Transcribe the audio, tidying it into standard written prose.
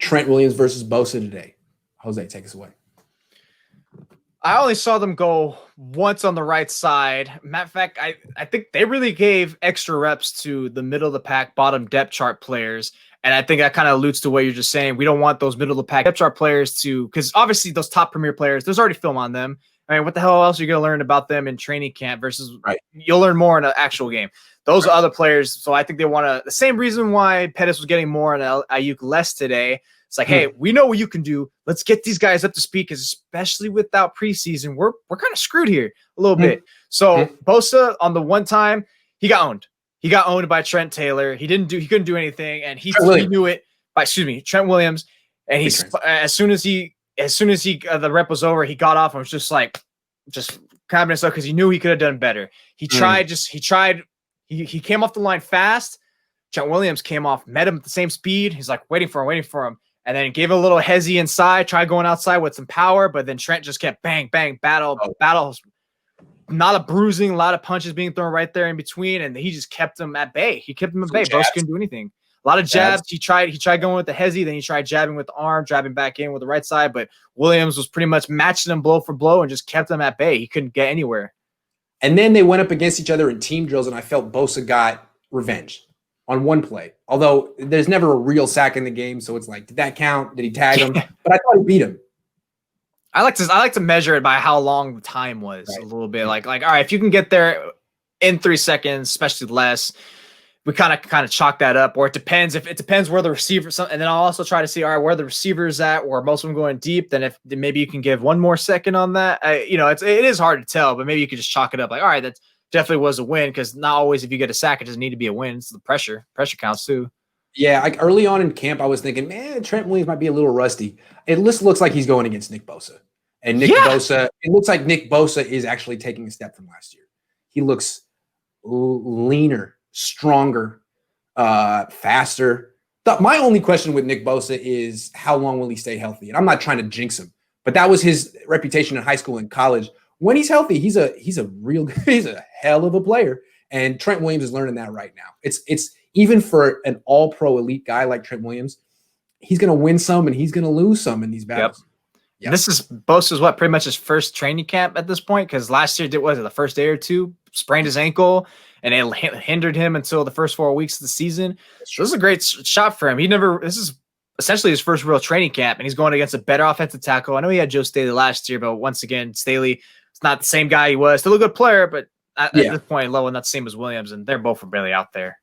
Trent Williams versus Bosa today. Jose, take us away. I only saw them go once on the right side. Matter of fact, I think they really gave extra reps to the middle of the pack, bottom depth chart players. And I think that kind of alludes to what you're just saying. We don't want those middle of the pack depth chart players to, because obviously those top premier players, there's already film on them. I mean, what the hell else are you going to learn about them in training camp versus you'll learn more in an actual game. Those are other players. So I think they want to, the same reason why Pettis was getting more and Ayuk less today. It's like, hey, we know what you can do. Let's get these guys up to speed, because especially without preseason, we're kind of screwed here a little bit. So Bosa, on the one time, he got owned. He got owned by Trent Taylor. He couldn't do anything, and he knew it. Trent Williams. And he as soon as the rep was over, he got off and was just kind of stuff, because he knew he could have done better. He tried. He came off the line fast. Trent Williams came off, met him at the same speed. He's like waiting for him. And then gave a little hezzy inside, tried going outside with some power, but then Trent just kept bang, bang, battle. Not a bruising, a lot of punches being thrown right there in between, and he just kept him at bay. Bosa couldn't do anything. A lot of jabs. He tried going with the hezzy, then he tried jabbing with the arm, jabbing back in with the right side, but Williams was pretty much matching him blow for blow and just kept him at bay. He couldn't get anywhere. And then they went up against each other in team drills, and I felt Bosa got revenge on one play. Although there's never a real sack in the game, so it's like, did that count? Did he tag him? But I thought he beat him. I like to measure it by how long the time was a little bit. Like, all right, if you can get there in 3 seconds, especially less, we kind of chalk that up. Or it depends where the receiver. And then I'll also try to see, all right, where the receiver's at, or most of them going deep. Then maybe you can give 1 more second on that. It is hard to tell, but maybe you could just chalk it up. Like, all right, that's definitely was a win, because not always if you get a sack, it doesn't need to be a win. It's the pressure counts too. Yeah, like early on in camp, I was thinking, man, Trent Williams might be a little rusty. It just looks like he's going against Nick Bosa. And Bosa, it looks like Nick Bosa is actually taking a step from last year. He looks leaner, stronger, faster. My only question with Nick Bosa is, how long will he stay healthy? And I'm not trying to jinx him, but that was his reputation in high school and college. When he's healthy, he's a hell of a player. And Trent Williams is learning that right now. It's even for an all-pro elite guy like Trent Williams, he's going to win some and he's going to lose some in these battles. Yep. This is Bosa's pretty much his first training camp at this point, because last year, the first day or two, sprained his ankle, and it hindered him until the first 4 weeks of the season. So this is a great shot for him. This is essentially his first real training camp, and he's going against a better offensive tackle. I know he had Joe Staley last year, but once again, Staley is not the same guy he was. Still a good player, but at this point, low, and not the same as Williams, and they're both barely out there.